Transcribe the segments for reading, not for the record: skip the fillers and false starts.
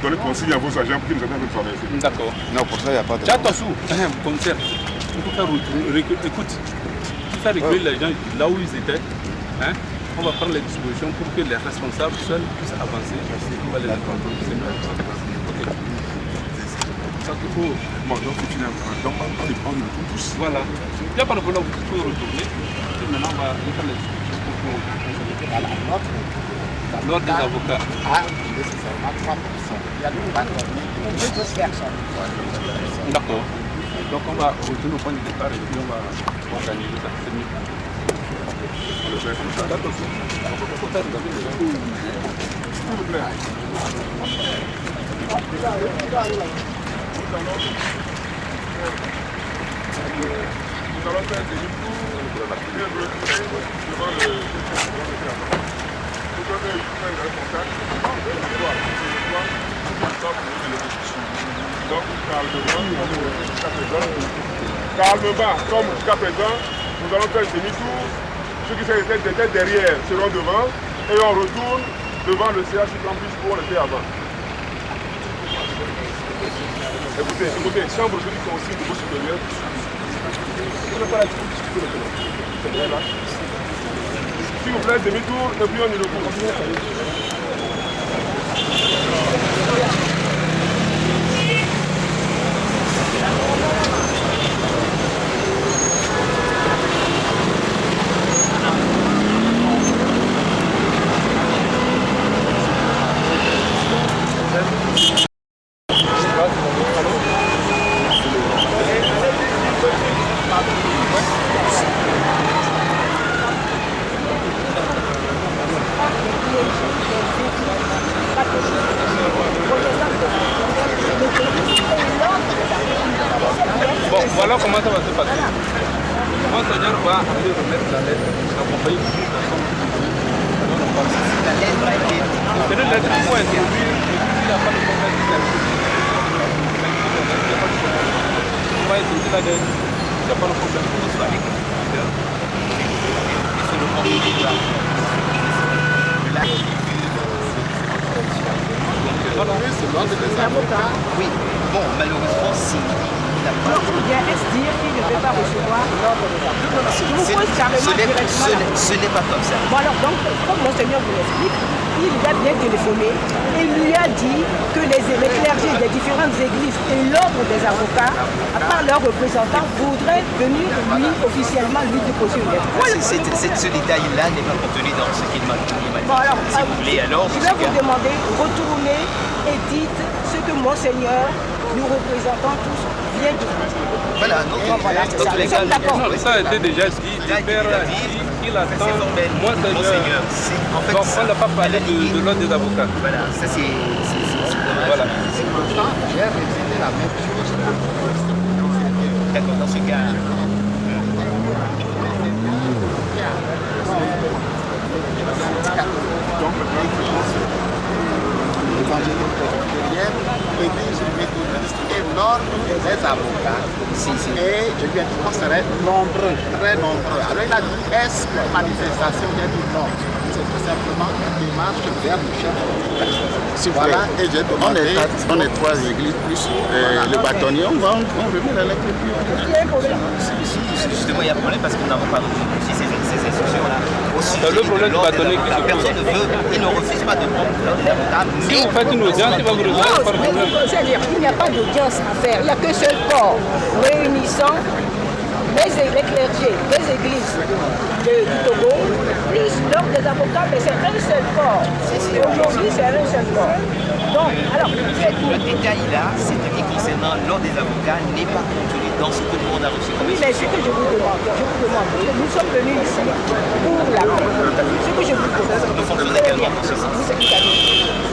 Donnez conseil à vos agents pour qu'ils nous attendent de traverser. D'accord. Non, pour ça, il n'y a pas de... Attention, concert. Il faut faire écoute, il faut faire recueillir les gens là où ils étaient. Hein? On va prendre les dispositions pour que les responsables seuls puissent avancer. On va les attendre. Ok. Ça qu'il faut. Bon, donc finalement, on les prend tous. Voilà. Il n'y a pas de problème, vous pouvez retourner. Et maintenant, on va faire les dispositions pour l'ordre des avocats. Ah, nécessairement 3%. Il y a 2 personnes. D'accord. Donc on va retourner au point de départ et puis on va organiser ça. C'est mieux. On le fait comme ça. D'accord. Il faut faire regarder les gens. S'il vous plaît. Nous allons faire des tours bien bloqués devant le... Vous donnez un contact. Donc, calmement, comme jusqu'à présent, nous allons faire demi-tour. Ceux qui étaient derrière seront devant et on retourne devant le CH Campus pour on était avant. Écoutez, chambre ceux qui sont aussi de vos supérieurs. S'il vous plaît, demi-tour et puis on y retourne. Bon, voilà comment ça va se passer. Monseigneur va aller remettre la lettre accompagnée de toute personne. La lettre a été... C'est une lettre qu'il faut introduire et puis il n'a pas de problème. On va introduire la lettre. Il n'y a pas de problème. C'est le contenu là. Oui, bon, malheureusement, si il n'a pas... Est-ce dire qu'il ne peut pas recevoir l'ordre des avocats? Je vous pose carrément directement la question. Ce n'est pas comme ça. Bon alors, donc, comme Monseigneur vous l'explique, il lui a bien téléphoné et lui a dit que les clergés des différentes églises et l'ordre des avocats, à part leurs représentants, voudraient venir lui officiellement lui déposer une lettre. Ce détail-là n'est pas contenu dans ce qu'il m'a dit. Bon alors, Si vous voulez, alors... je vais vous demander, retournez et dites ce que Monseigneur, nous représentons tous, vient de dire. Voilà, donc, Voilà, c'est ça. Nous sommes d'accord. Non, ça a été déjà dit. Le père a dit qu'il attend Monseigneur. En fait, Donc on n'a pas parlé de l'ordre des avocats. Voilà, ça c'est dommage. Voilà. J'ai répété la même chose. D'accord, dans ce cas... L'évangélique presbytérienne, l'église méthodiste et l'ordre des avocats. Et je lui ai dit qu'on serait nombreux, très nombreux. Alors il a dit, est-ce que manifestation? J'ai dit non. C'est tout simplement une démarche vers le chef. Voilà, et j'ai demandé... On est trois églises plus le bâtonnier, on remet la lettre. Justement, il y a un problème parce qu'on n'a pas reçu ces instructions-là. C'est le problème du bâtonnier qui se pose. Personne ne veut, il ne refuse pas de prendre l'ordre des avocats. Si vous faites une audience, il va vous résoudre par problème. C'est-à-dire qu'il n'y a pas d'audience à faire, il n'y a qu'un seul corps réunissant les clergés des églises du Togo, plus l'ordre des avocats, mais c'est un seul corps. Aujourd'hui, c'est un seul corps. Donc, alors, Le détail là, c'est-à-dire concernant l'ordre des avocats, n'est pas contenu dans ce que le monde a reçu comme oui, mais ce que je vous demande, nous sommes venus ici pour la paix. Ce que je vous propose, Nous fonctionnons également dans ce sens.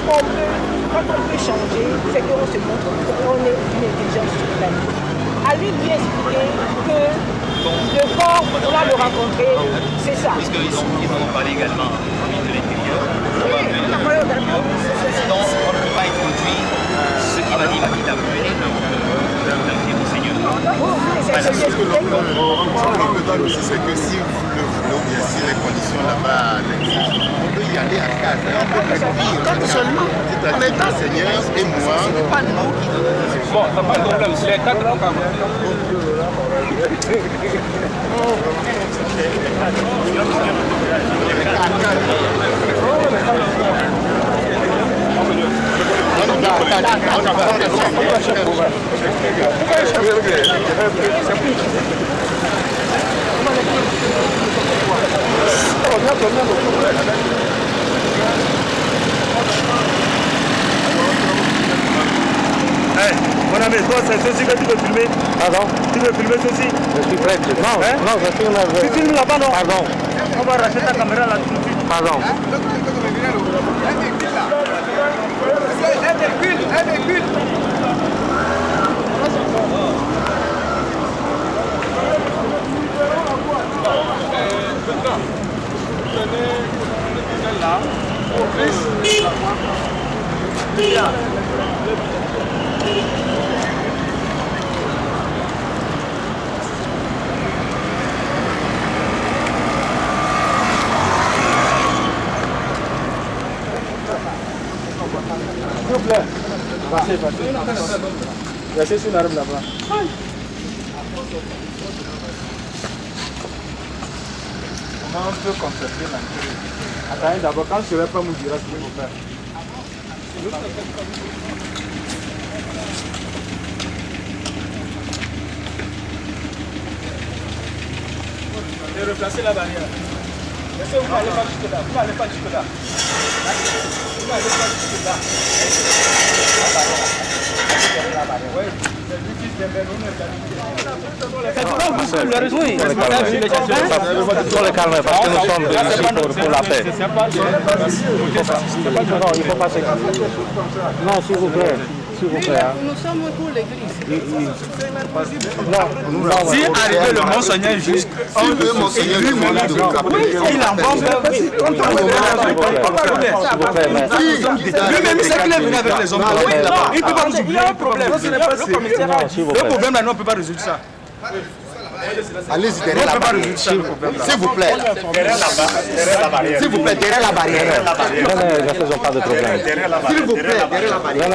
quand on peut changer, c'est qu'on se montre qu'on est une intelligence humaine. À lui expliquer que le corps, on va le rencontrer, c'est ça. Puisqu'ils ont parlé également au ministre de l'Intérieur. Sinon, on ne peut pas introduire ce qu'il va dire qu'il a mené au Seigneur. Ce que l'on peut dire aussi, c'est que si nous le voulons bien, si les conditions là-bas l'exigent, on peut y aller à quatre. On peut réduire. Quatre seulement. On est un Seigneur et moi. Ce n'est pas nous qui donnons. Bon, ça pas de problème. Les quatre vont quand Mon ami, toi, c'est ceci que tu veux filmer. Pardon? Tu veux filmer ceci? Je suis prêt. Non, hein? Non, je filme avec... Tu filmes là-bas, non? Pardon. On va racheter ta caméra là tout de suite. Pardon. S'il vous plaît. Passez. Restez sur l'arbre là-bas. On peut concerter l'entrée. Attendez d'abord, quand je serai pas, vous direz ce qu'il faut faire. Et replacer la barrière. Est-ce que vous n'allez pas jusque là? Vous n'allez pas jusque là. Vous n'allez pas jusque là. La barrière. Oui. C'est lui qui se démène. Sur le calme, parce que nous sommes ici pour la paix. Non, il faut passer. Non, s'il vous plaît. S'il vous plaît. Nous sommes pour l'église. Si arrivé le monseigneur juste, il en vend. Lui-même, c'est qu'il est venu avec les hommes. Il ne peut pas nous oublier. Il y a un problème. Le problème là, on ne peut pas résoudre ça. Allez-y derrière la barrière. S'il vous plaît. S'il vous plaît, derrière la barrière. Ne faisons pas de problème. S'il vous plaît, derrière la barrière.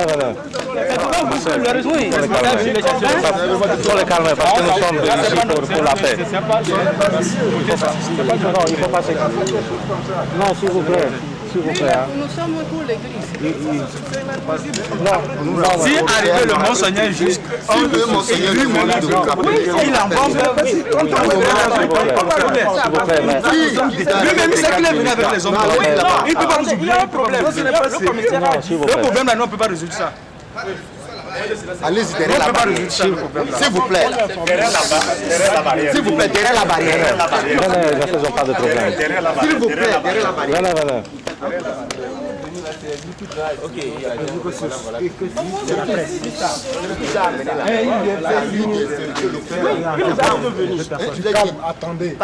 Sur le calme, parce que nous sommes ici pour la paix. Non, il faut passer. Non, s'il vous plaît. S'il vous plaît. Nous sommes pour l'église. Si arrivé le monseigneur juste, il en vend. Lui-même, c'est qu'il est venu avec les hommes. Il ne peut pas nous oublier. Il y a un problème. Le problème là, on ne peut pas résoudre ça. Allez-y derrière la barrière. S'il vous plaît. S'il vous plaît, derrière la barrière. Ne faisons pas de problème. S'il vous plaît, derrière la barrière. Attendez.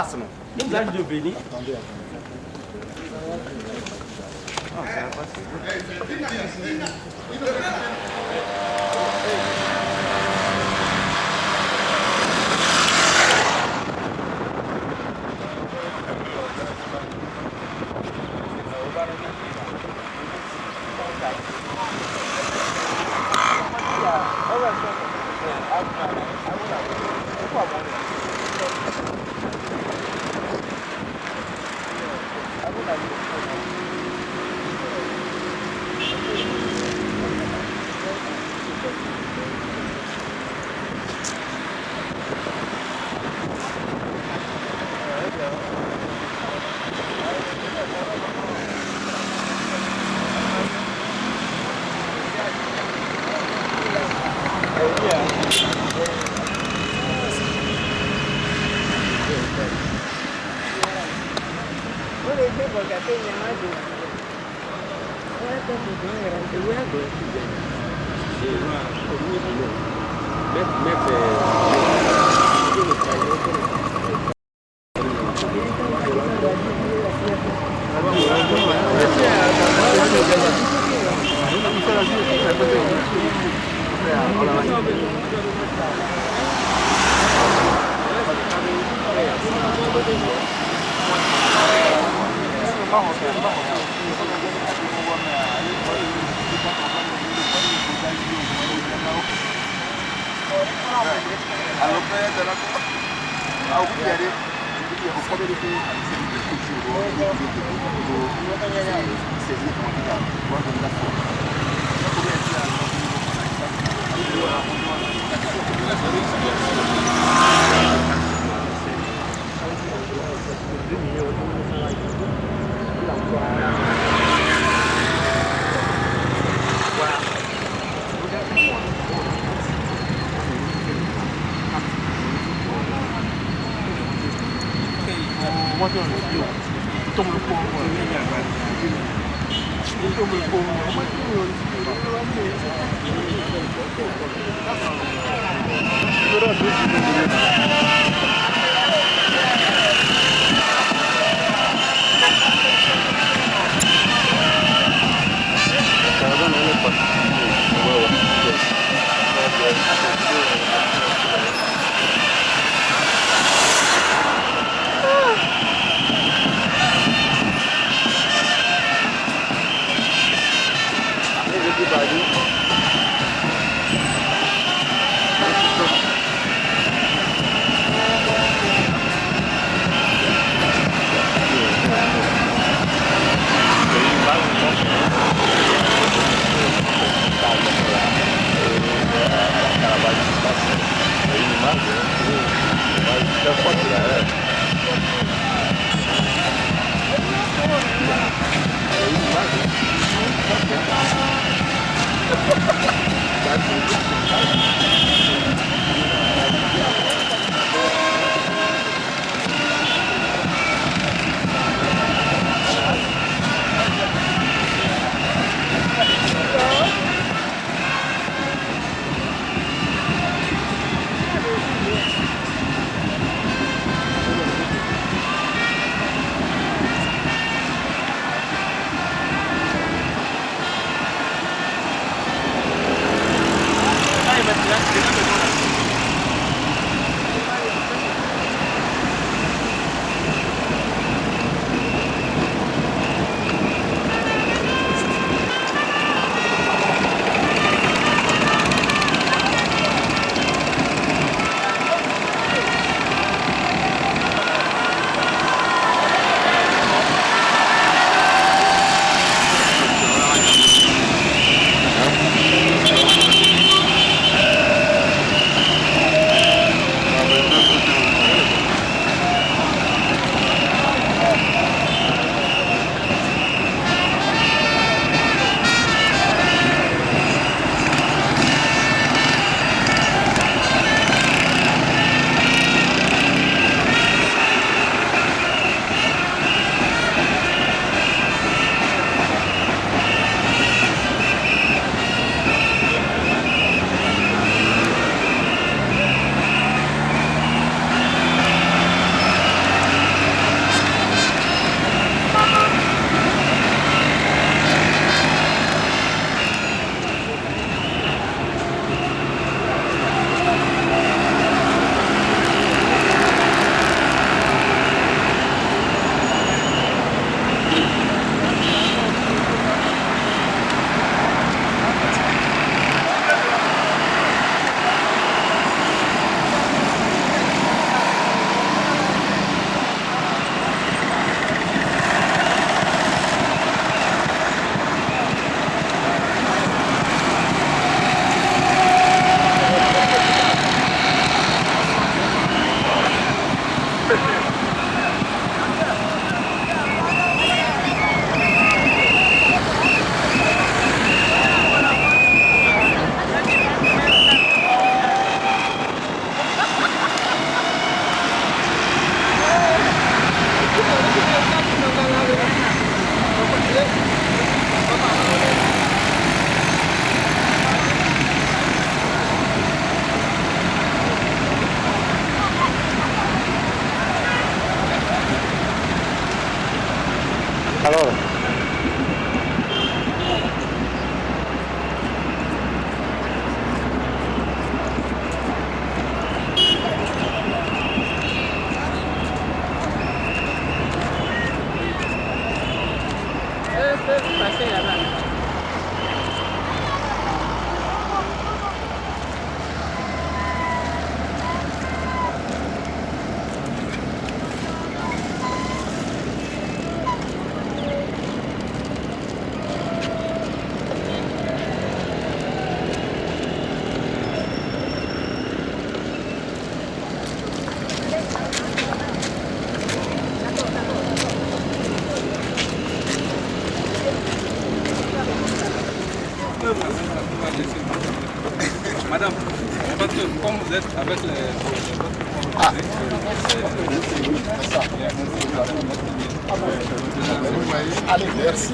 Allez, merci.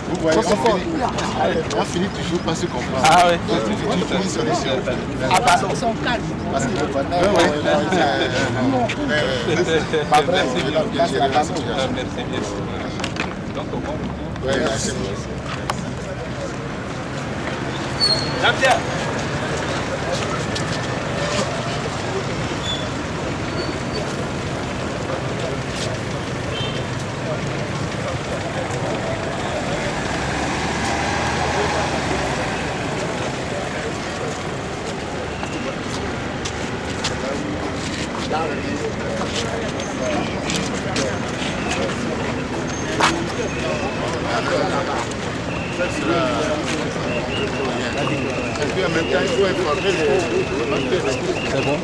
Vous voyez, on finit toujours par se comprendre. Ah oui. Donc, il faut trouver une solution. Ils sont calmes. Parce qu'il ne pas pas vrai, c'est la Merci. Donc, bon. Oui, merci. Jean-Pierre. Et puis en même temps, il faut informer C'est bon.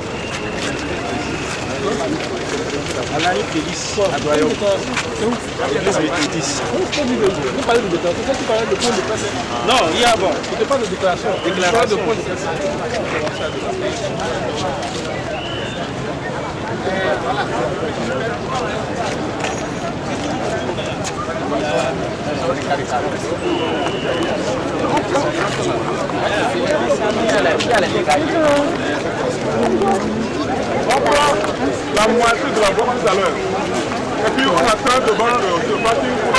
Alain Félix, Adoyon. Vous parlez de déclaration. Pourquoi tu parles de point de presse? Non, il y a bon. Tu ne parles de déclaration. Déclaration de point de presse. La moitié de la boîte tout à l'heure. Et puis on attend devant ce parking pour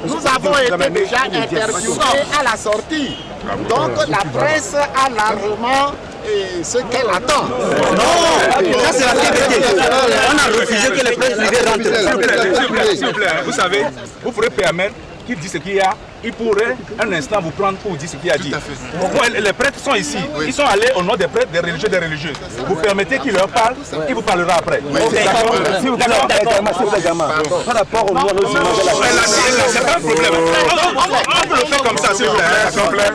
Nous avons été déjà interviewés à la sortie. Donc la presse a largement ce qu'elle attend. Non, ça c'est la vérité. On a refusé que les presse privées rentrent. S'il vous plaît, vous savez, vous pourrez permettre qu'il dise ce qu'il y a. Il pourrait un instant vous prendre pour dire ce qu'il a dit. Les prêtres sont ici. Ils sont allés au nom des prêtres, des religieux, des religieuses. Vous permettez qu'il leur parle, il vous parlera après. D'accord. Par rapport au nom de c'est pas un problème. On peut le faire comme ça, s'il vous plaît.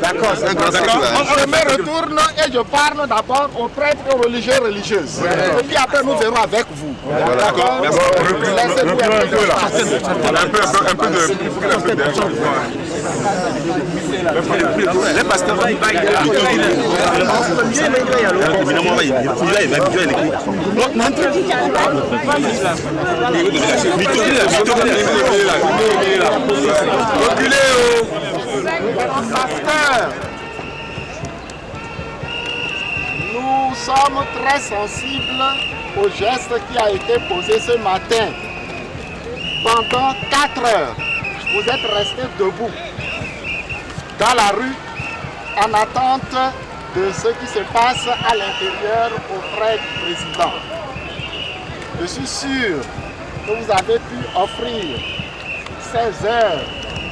D'accord. Je me retourne et je parle d'abord aux prêtres et aux religieux religieuses. Et puis après nous verrons avec vous. D'accord. Laissez-vous un peu là. Un peu de... Les pasteurs, nous sommes très sensibles au geste qui a été posé ce matin. Pendant 4 heures, vous êtes restés debout dans la rue en attente de ce qui se passe à l'intérieur auprès du président. Je suis sûr que vous avez pu offrir 16 heures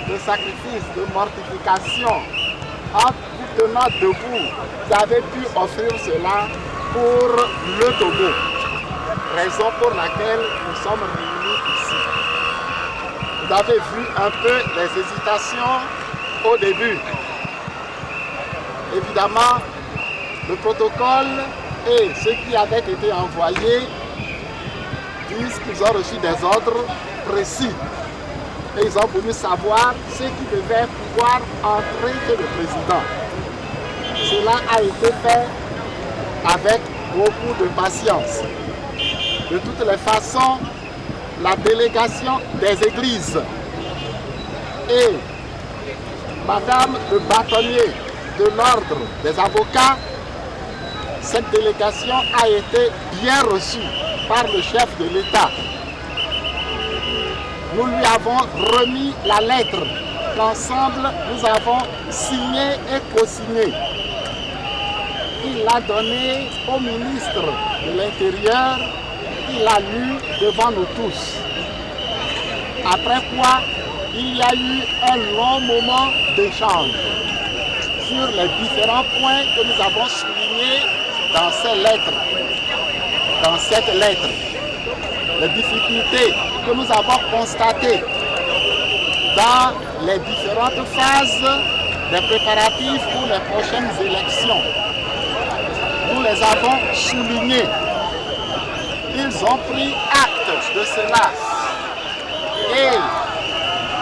de sacrifice, de mortification. En vous tenant debout, vous avez pu offrir cela pour le Togo. Raison pour laquelle nous sommes réunis ici. Vous avez vu un peu les hésitations au début. Évidemment, le protocole et ceux qui avaient été envoyés disent qu'ils ont reçu des ordres précis. Et ils ont voulu savoir ce qui devait pouvoir entrer chez le président. Cela a été fait avec beaucoup de patience. De toutes les façons, la délégation des églises et Madame le bâtonnier de l'ordre des avocats, cette délégation a été bien reçue par le chef de l'État. Nous lui avons remis la lettre qu'ensemble nous avons signée et co-signée. Il l'a donnée au ministre de l'Intérieur, il l'a lu devant nous tous. Après quoi, il y a eu un long moment d'échange sur les différents points que nous avons soulignés dans ces lettres, dans cette lettre. Les difficultés que nous avons constatées dans les différentes phases des préparatifs pour les prochaines élections. Nous les avons soulignées. Ils ont pris acte de cela. Et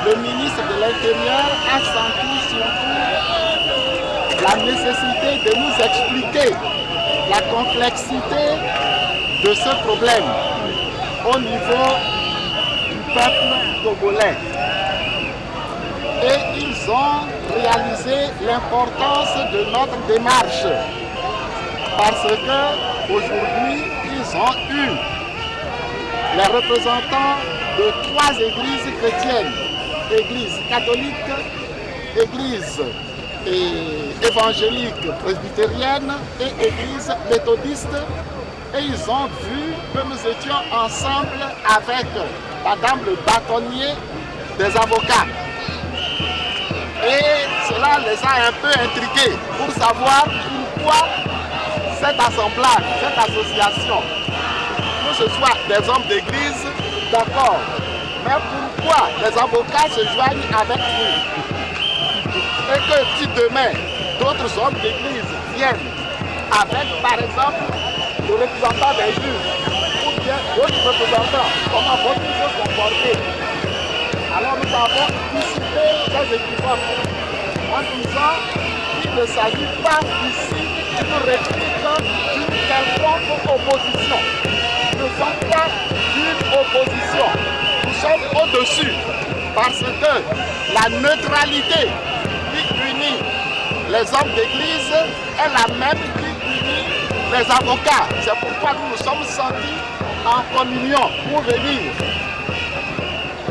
le ministre de l'Intérieur a senti surtout la nécessité de nous expliquer la complexité de ce problème au niveau du peuple togolais. Et ils ont réalisé l'importance de notre démarche parce que aujourd'hui ils ont eu les représentants de 3 églises chrétiennes, église catholique, église évangélique presbytérienne et église méthodiste. Et ils ont vu que nous étions ensemble avec Madame le bâtonnier des avocats. Et cela les a un peu intrigués pour savoir pourquoi cet assemblage, cette association, que ce soit des hommes d'église, d'accord, mais pourquoi les avocats se joignent avec nous? Et que si demain, d'autres hommes d'église viennent avec, par exemple, le représentant des juges, ou bien d'autres représentants, comment vont-ils se comporter? Alors nous avons dissipé ces équivoques en disant qu'il ne s'agit pas ici d'une réplique d'une quelconque opposition. Nous ne sommes pas d'une opposition. Nous sommes au-dessus parce que la neutralité qui unit les hommes d'église est la même qui unit les avocats. C'est pourquoi nous nous sommes sentis en communion pour venir.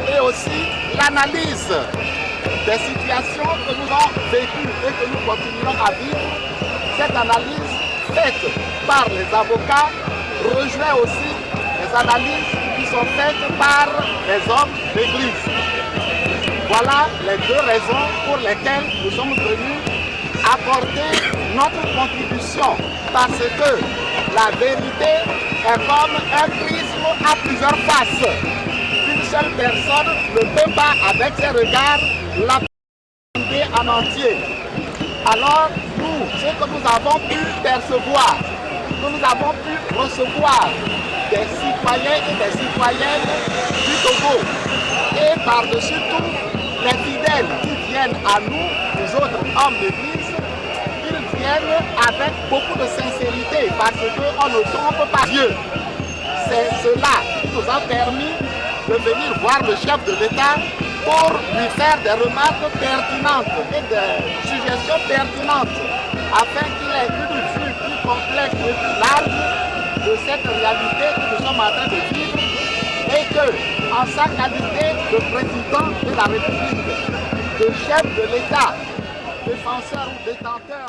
Et aussi l'analyse des situations que nous avons vécues et que nous continuons à vivre. Cette analyse faite par les avocats rejoint aussi les analyses qui sont faites par les hommes d'église. Voilà les deux raisons pour lesquelles nous sommes venus apporter notre contribution, parce que la vérité est comme un prisme à plusieurs faces. Une seule personne ne peut pas, avec ses regards, l'appréhender en entier. Alors, nous, ce que nous avons pu percevoir, nous avons pu recevoir des citoyens et des citoyennes du Togo, et par-dessus tout, les fidèles qui viennent à nous, les autres hommes d'église, ils viennent avec beaucoup de sincérité parce qu'on ne trompe pas Dieu. C'est cela qui nous a permis de venir voir le chef de l'État pour lui faire des remarques pertinentes et des suggestions pertinentes afin qu'il ait une vue plus complète et plus large de cette réalité que nous sommes en train de vivre et que, en sa qualité de président de la République, de chef de l'État, défenseur ou détenteur